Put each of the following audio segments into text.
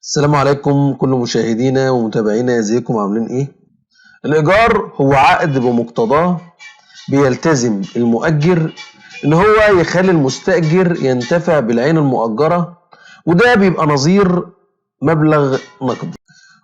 السلام عليكم كل مشاهدينا ومتابعينا، ازيكم عاملين ايه؟ الإيجار هو عقد بمقتضاه بيلتزم المؤجر إن هو يخلي المستأجر ينتفع بالعين المؤجرة، وده بيبقى نظير مبلغ نقدي.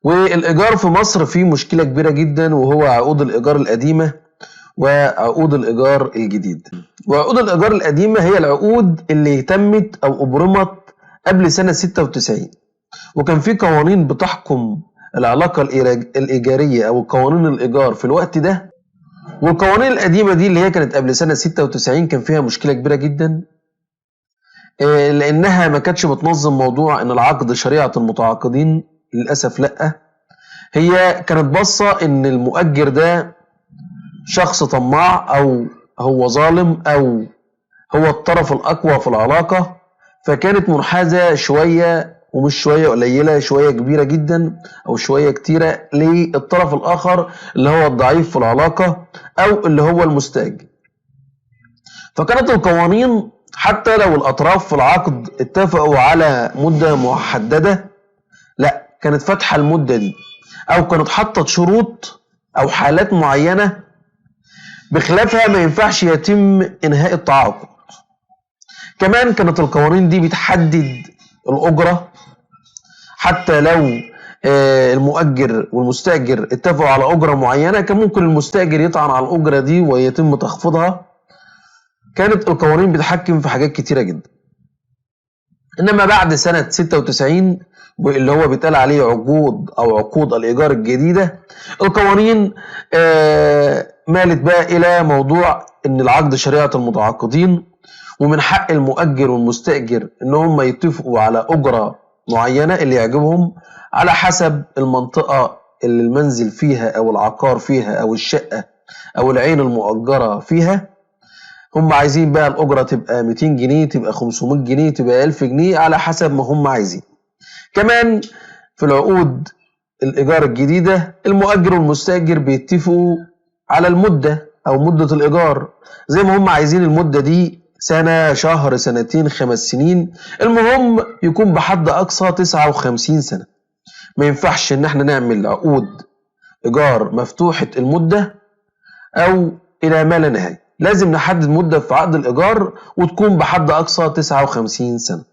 والإيجار في مصر فيه مشكلة كبيرة جدا، وهو عقود الإيجار القديمة وعقود الإيجار الجديد. وعقود الإيجار القديمة هي العقود اللي تمت أو أبرمت قبل سنة 96، وكان في قوانين بتحكم العلاقة الإيجارية أو قوانين الإيجار في الوقت ده. والقوانين القديمة دي اللي هي كانت قبل سنة 96 كان فيها مشكلة كبيرة جدا، لأنها ما كانتش بتنظم موضوع إن العقد شريعة المتعاقدين. للأسف لأ، هي كانت باصة إن المؤجر ده شخص طماع، أو هو ظالم، أو هو الطرف الأقوى في العلاقة. فكانت منحازة شوية، ومش شوية قليلة، شوية كبيرة جدا أو شوية كتيرة للطرف الآخر اللي هو الضعيف في العلاقة أو اللي هو المستأجر. فكانت القوانين حتى لو الأطراف في العقد اتفقوا على مدة محددة، لا، كانت فاتحة المدة دي، أو كانت حطت شروط أو حالات معينة بخلافها ما ينفعش يتم إنهاء التعاقد. كمان كانت القوانين دي بتحدد الأجرة، حتى لو المؤجر والمستأجر اتفقوا على أجرة معينة كان ممكن المستأجر يطعن على الأجرة دي ويتم تخفيضها. كانت القوانين بتحكم في حاجات كتيرة جدا. إنما بعد سنة 96 اللي هو بيتقال عليه عقود الإيجار الجديدة، القوانين مالت بقى إلى موضوع إن العقد شريعة المتعاقدين، ومن حق المؤجر والمستأجر إن هم يتفقوا على أجرة معينة اللي يعجبهم على حسب المنطقة اللي المنزل فيها أو العقار فيها أو الشقة أو العين المؤجرة فيها. هم عايزين بقى الأجرة تبقى 200 جنيه، تبقى 500 جنيه، تبقى 1000 جنيه، على حسب ما هم عايزين. كمان في العقود الإيجار الجديدة المؤجر والمستأجر بيتفقوا على المدة أو مدة الإيجار، زي ما هم عايزين المدة دي سنة، شهر، سنتين، 5 سنين، المهم يكون بحد أقصى 59 سنة. ما ينفعش إن احنا نعمل عقود إيجار مفتوحة المدة أو إلى ما لا نهاية. لازم نحدد مدة في عقد الإيجار وتكون بحد أقصى 59 سنة.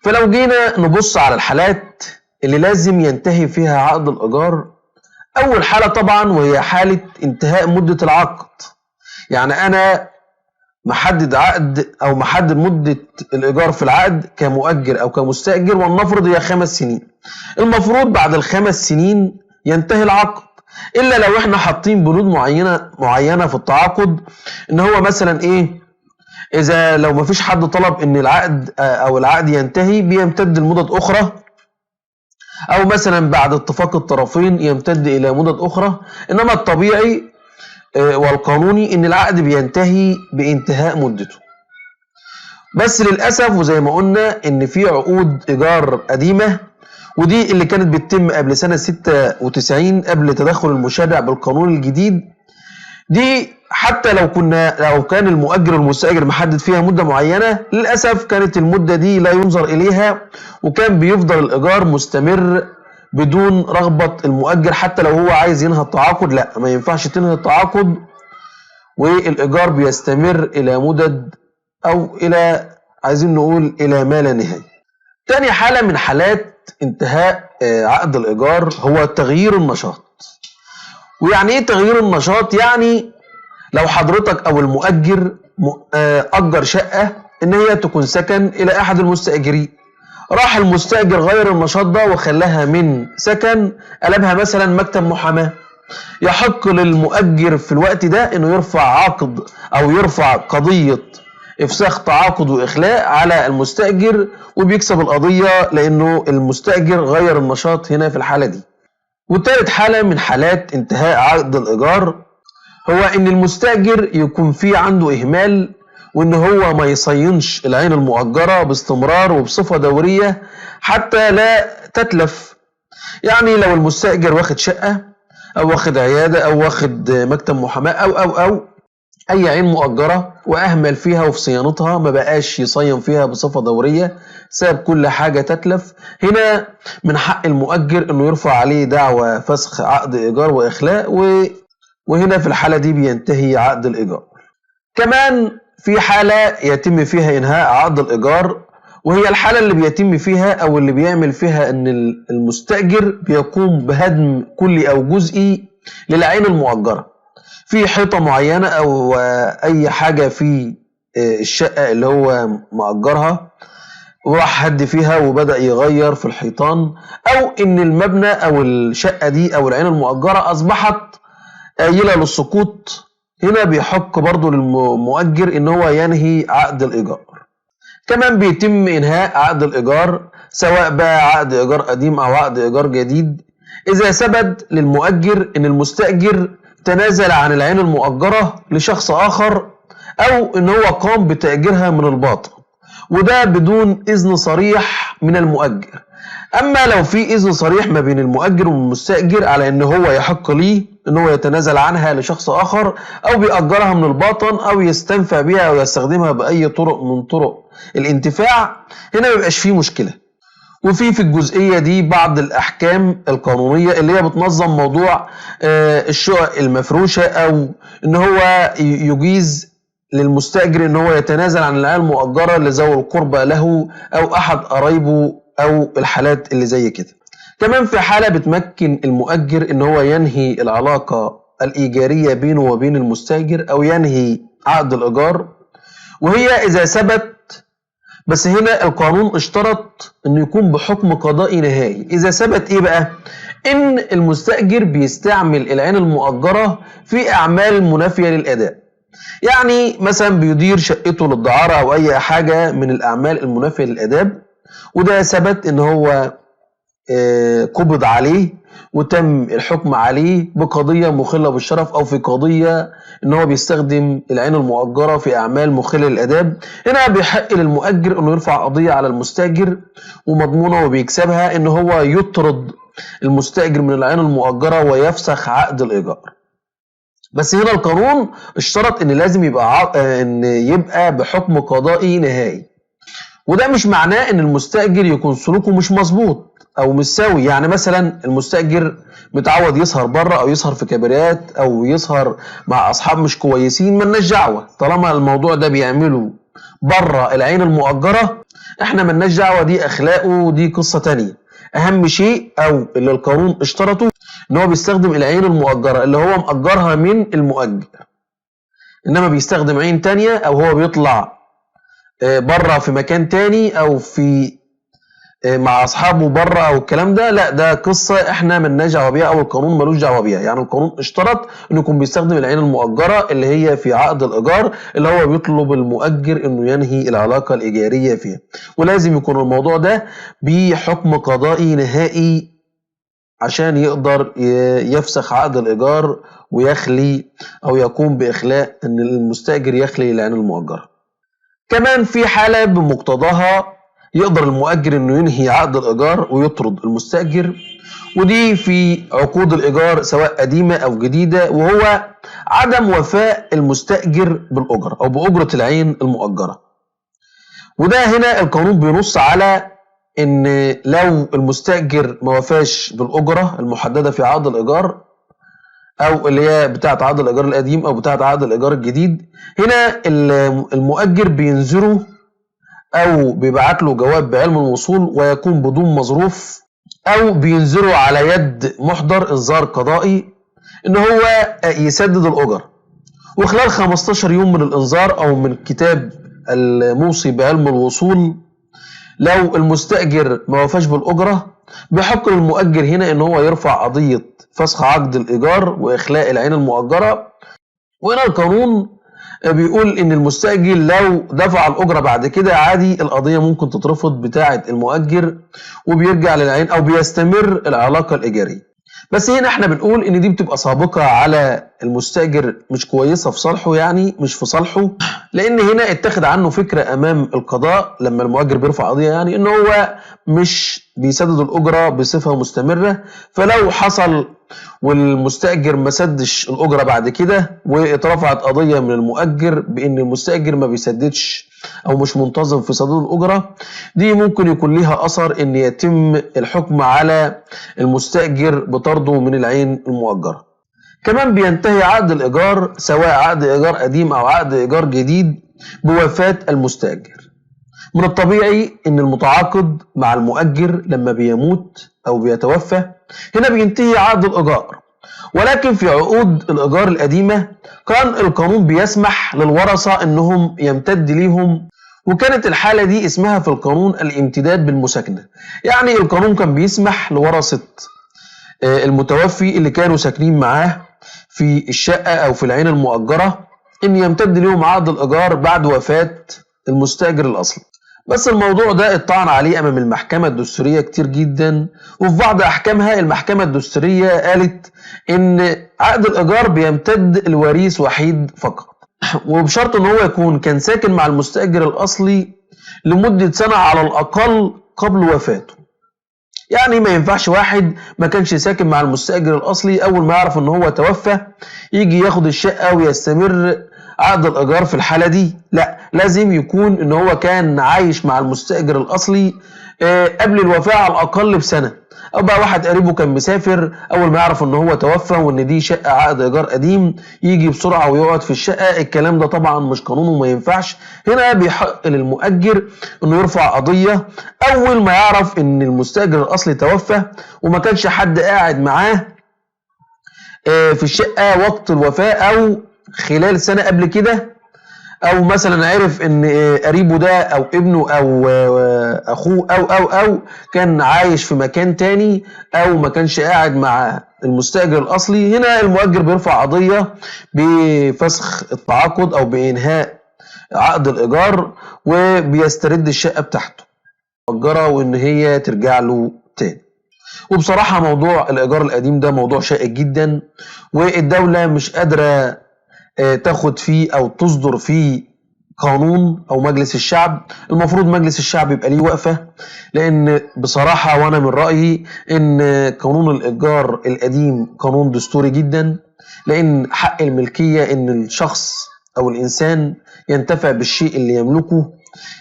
فلو جينا نبص على الحالات اللي لازم ينتهي فيها عقد الإيجار، أول حالة طبعا وهي حالة انتهاء مدة العقد. يعني أنا محدد عقد أو محدد مدة الإيجار في العقد كمؤجر أو كمستأجر، ولنفرض هي 5 سنين. المفروض بعد ال5 سنين ينتهي العقد، إلا لو إحنا حاطين بنود معينة في التعاقد، إن هو مثلا إيه، إذا لو مفيش حد طلب إن العقد ينتهي بيمتد لمدد أخرى، أو مثلا بعد اتفاق الطرفين يمتد إلى مدد أخرى. إنما الطبيعي والقانوني إن العقد بينتهي بانتهاء مدته. بس للأسف وزي ما قلنا إن في عقود إيجار قديمة، ودي اللي كانت بتتم قبل سنة 96 قبل تدخل المشرع بالقانون الجديد. دي حتى لو كان المؤجر والمستأجر محدد فيها مدة معينة، للأسف كانت المدة دي لا ينظر إليها، وكان بيفضل الإيجار مستمر بدون رغبة المؤجر. حتى لو هو عايز ينهي التعاقد، لا، ما ينفعش تنهي التعاقد، والإيجار بيستمر إلى مدد أو إلى، عايزين نقول، إلى ما لا نهاية. تاني حالة من حالات انتهاء عقد الإيجار هو تغيير النشاط. ويعني إيه تغيير النشاط؟ يعني لو حضرتك أو المؤجر أجر شقة إن هي تكون سكن إلى أحد المستأجرين، راح المستأجر غير النشاط ده وخلاها من سكن قلبها مثلا مكتب محاماة. يحق للمؤجر في الوقت ده إنه يرفع عقد أو يرفع قضية إفساخ تعاقد وإخلاء على المستأجر، وبيكسب القضية لأنه المستأجر غير النشاط هنا في الحالة دي. وثالث حالة من حالات انتهاء عقد الإيجار هو إن المستأجر يكون في عنده إهمال، وإن هو ما يصينش العين المؤجرة باستمرار وبصفة دورية حتى لا تتلف. يعني لو المستأجر واخد شقة أو واخد عيادة أو واخد مكتب محاماة أو اي عين مؤجره واهمل فيها وفي صيانتها، ما بقاش يصين فيها بصفه دوريه، ساب كل حاجه تتلف، هنا من حق المؤجر انه يرفع عليه دعوى فسخ عقد ايجار واخلاء، وهنا في الحاله دي بينتهي عقد الايجار. كمان في حاله يتم فيها انهاء عقد الايجار، وهي الحاله اللي بيتم فيها او اللي بيعمل فيها ان المستاجر بيقوم بهدم كلي او جزئي للعين المؤجره في حيطة معينة أو أي حاجة في الشقة اللي هو مأجرها، وراح هد فيها وبدأ يغير في الحيطان، أو إن المبنى أو الشقة دي أو العين المؤجرة أصبحت آيلة للسقوط، هنا بيحق برضه للمؤجر إن هو ينهي عقد الإيجار. كمان بيتم إنهاء عقد الإيجار سواء بقى عقد إيجار قديم أو عقد إيجار جديد إذا ثبت للمؤجر إن المستأجر تنازل عن العين المؤجرة لشخص آخر، أو إن هو قام بتأجيرها من الباطن، وده بدون إذن صريح من المؤجر. أما لو في إذن صريح ما بين المؤجر والمستأجر على إن هو يحق ليه إن هو يتنازل عنها لشخص آخر، أو بيأجرها من الباطن، أو يستنفع بها أو يستخدمها بأي طرق من طرق الانتفاع، هنا ميبقاش فيه مشكلة. وفي الجزئية دي بعض الأحكام القانونية اللي هي بتنظم موضوع الشقق المفروشة، أو إن هو يجيز للمستأجر إن هو يتنازل عن العين المؤجرة لذوي القربى له أو أحد قرايبه أو الحالات اللي زي كده. كمان في حالة بتمكن المؤجر إن هو ينهي العلاقة الإيجارية بينه وبين المستأجر أو ينهي عقد الإيجار، وهي إذا ثبت، بس هنا القانون اشترط انه يكون بحكم قضائي نهائي. اذا ثبت ايه بقى؟ ان المستأجر بيستعمل العين المؤجرة في اعمال منافية للاداء، يعني مثلا بيدير شقته للدعارة او اي حاجة من الاعمال المنافية للاداب، وده ثبت ان هو قبض عليه وتم الحكم عليه بقضية مخلة بالشرف أو في قضية إن هو بيستخدم العين المؤجرة في أعمال مخلة للآداب، هنا بيحق للمؤجر إنه يرفع قضية على المستأجر ومضمونة وبيكسبها إن هو يطرد المستأجر من العين المؤجرة ويفسخ عقد الإيجار. بس هنا القانون اشترط إن لازم يبقى بحكم قضائي نهائي، وده مش معناه إن المستأجر يكون سلوكه مش مظبوط او مش سوي. يعني مثلا المستأجر متعود يسهر بره او يسهر في كباريات او يسهر مع اصحاب مش كويسين، ملناش دعوه طالما الموضوع ده بيعمله بره العين المؤجره، احنا ملناش دعوه، دي اخلاقه، دي قصه تانيه. اهم شيء او اللي القانون اشترطه ان هو بيستخدم العين المؤجره اللي هو مأجرها من المؤجر، انما بيستخدم عين تانيه او هو بيطلع بره في مكان تاني او في مع اصحابه بره او الكلام ده، لا ده قصه احنا مالناش دعوه بيها او القانون ملوش دعوه بيها. يعني القانون اشترط انه يكون بيستخدم العين المؤجره اللي هي في عقد الايجار اللي هو بيطلب المؤجر انه ينهي العلاقه الايجاريه فيها، ولازم يكون الموضوع ده بحكم قضائي نهائي عشان يقدر يفسخ عقد الايجار ويخلي او يقوم باخلاء ان المستاجر يخلي العين المؤجره. كمان في حاله بمقتضاها يقدر المؤجر انه ينهي عقد الايجار ويطرد المستاجر، ودي في عقود الايجار سواء قديمه او جديده، وهو عدم وفاء المستاجر بالاجره او باجره العين المؤجره. وده هنا القانون بينص على ان لو المستاجر ما وفاش بالاجره المحدده في عقد الايجار او اللي هي بتاعه عقد الايجار القديم او بتاعه عقد الايجار الجديد، هنا المؤجر بينذره او بيبعت له جواب بعلم الوصول ويكون بدون مظروف، او بينذره على يد محضر انذار قضائي ان هو يسدد الاجر، وخلال 15 يوم من الانذار او من كتاب الموصي بعلم الوصول لو المستأجر ما وفاش بالاجره بحق المؤجر هنا ان هو يرفع قضيه فسخ عقد الايجار واخلاء العين المؤجره. وهنا القانون بيقول ان المستأجر لو دفع الاجره بعد كده عادي القضيه ممكن تترفض بتاعه المؤجر وبيرجع للعين او بيستمر العلاقه الايجاريه. بس هنا احنا بنقول ان دي بتبقى سابقه على المستأجر مش كويسه في صالحه، يعني مش في صالحه، لان هنا اتخذ عنه فكره امام القضاء لما المؤجر بيرفع قضيه يعني ان هو مش بيسدد الأجرة بصفة مستمرة، فلو حصل والمستأجر ما سدش الأجرة بعد كده واترفعت قضية من المؤجر بإن المستأجر ما بيسددش أو مش منتظم في سداد الأجرة، دي ممكن يكون ليها أثر إن يتم الحكم على المستأجر بطرده من العين المؤجرة. كمان بينتهي عقد الإيجار سواء عقد إيجار قديم أو عقد إيجار جديد بوفاة المستأجر. من الطبيعي إن المتعاقد مع المؤجر لما بيموت أو بيتوفى هنا بينتهي عقد الإيجار، ولكن في عقود الإيجار القديمة كان القانون بيسمح للورثة إنهم يمتد ليهم، وكانت الحالة دي اسمها في القانون الامتداد بالمساكنة. يعني القانون كان بيسمح لورثة المتوفي اللي كانوا ساكنين معاه في الشقة أو في العين المؤجرة إن يمتد لهم عقد الإيجار بعد وفاة المستأجر الأصلي. بس الموضوع ده اتطعن عليه أمام المحكمة الدستورية كتير جدا، وفي بعض أحكامها المحكمة الدستورية قالت إن عقد الإيجار بيمتد لوريث وحيد فقط، وبشرط إن هو يكون كان ساكن مع المستأجر الأصلي لمدة سنة على الأقل قبل وفاته. يعني ما ينفعش واحد ما كانش ساكن مع المستأجر الأصلي أول ما يعرف إن هو توفى يجي ياخد الشقة ويستمر عقد الإيجار في الحالة دي. لا، لازم يكون إن هو كان عايش مع المستأجر الأصلي قبل الوفاة على الأقل بسنة، أو بقى واحد قريبه كان مسافر أول ما يعرف إن هو توفى وإن دي شقة عقد إيجار قديم يجي بسرعة ويقعد في الشقة. الكلام ده طبعا مش قانون وما ينفعش. هنا بيحق للمؤجر إنه يرفع قضية أول ما يعرف إن المستأجر الأصلي توفى وما كانش حد قاعد معاه في الشقة وقت الوفاة أو خلال سنة قبل كده، او مثلا عرف ان قريبه ده او ابنه او اخوه او كان عايش في مكان تاني او ما كانش قاعد مع المستأجر الاصلي. هنا المؤجر بيرفع قضية بفسخ التعاقد او بانهاء عقد الايجار وبيسترد الشقة بتاعته مؤجرة وان هي ترجع له تاني. وبصراحة موضوع الايجار القديم ده موضوع شائك جدا، والدولة مش قادرة تاخد فيه او تصدر فيه قانون، او مجلس الشعب. المفروض مجلس الشعب يبقى ليه وقفة، لان بصراحة وانا من رأيي ان قانون الايجار القديم قانون دستوري جدا، لان حق الملكية ان الشخص او الانسان ينتفع بالشيء اللي يملكه.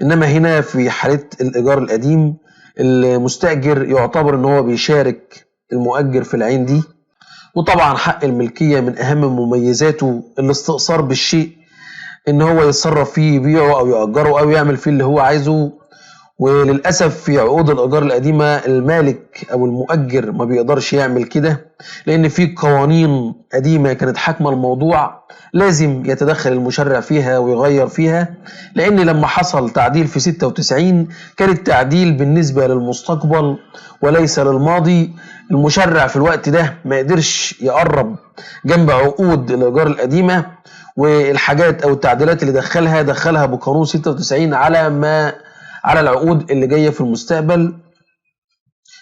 انما هنا في حالة الايجار القديم المستأجر يعتبر ان هو بيشارك المؤجر في العين دي. وطبعا حق الملكية من أهم مميزاته الاستئثار بالشيء، إن هو يتصرف فيه يبيعه أو يأجره أو يعمل فيه اللي هو عايزه. وللأسف في عقود الإيجار القديمة المالك أو المؤجر ما بيقدرش يعمل كده، لأن في قوانين قديمة كانت حاكمة الموضوع لازم يتدخل المشرع فيها ويغير فيها. لأن لما حصل تعديل في 96 كان التعديل بالنسبة للمستقبل وليس للماضي. المشرع في الوقت ده ما قدرش يقرب جنب عقود الإيجار القديمة، والحاجات أو التعديلات اللي دخلها بقانون 96 على العقود اللي جايه في المستقبل.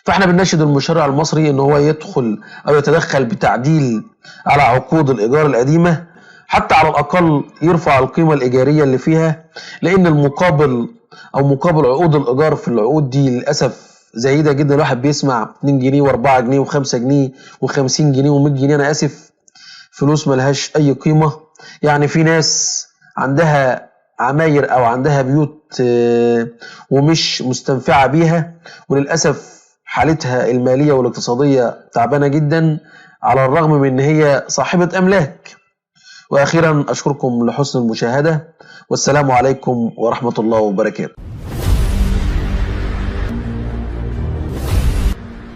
فاحنا بنناشد المشرع المصري ان هو يدخل او يتدخل بتعديل على عقود الايجار القديمه، حتى على الاقل يرفع القيمه الايجاريه اللي فيها، لان المقابل او مقابل عقود الايجار في العقود دي للاسف زايده جدا. الواحد بيسمع 2 جنيه و4 جنيه و5 جنيه و50 جنيه و100 جنيه، انا اسف، فلوس ملهاش اي قيمه. يعني في ناس عندها عماير او عندها بيوت ومش مستنفعة بيها، وللأسف حالتها المالية والاقتصادية تعبانة جدا على الرغم من ان هي صاحبة املاك. واخيرا اشكركم لحسن المشاهدة، والسلام عليكم ورحمة الله وبركاته.